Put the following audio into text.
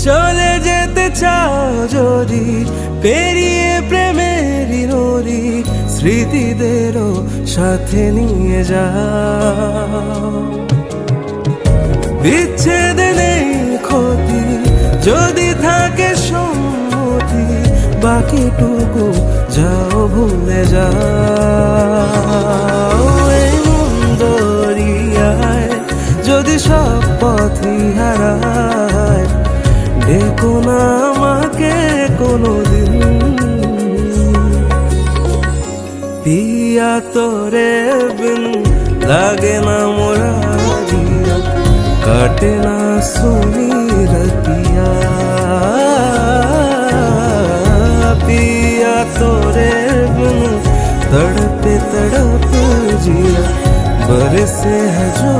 চলে যেতে চাও যদি পেরিয়ে প্রেমেরই নদী, স্মৃতিদেরও সাথে নিয়ে যাও। বিচ্ছেদে নেই ক্ষতি যদি থাকে সম্মতি, বাকিটুকু যাও ভুলে যাও। এই মন দরিয়ায় যদি সব পথই হারায়, ডেকো না আমাকে কোনোদিন। পিয়া তোরে বিন লাগে না মোরা জিয়া, কাটে না সুনি রतिया। पिया तोरे बिन तड़प तड़प जिया, बरसे है जो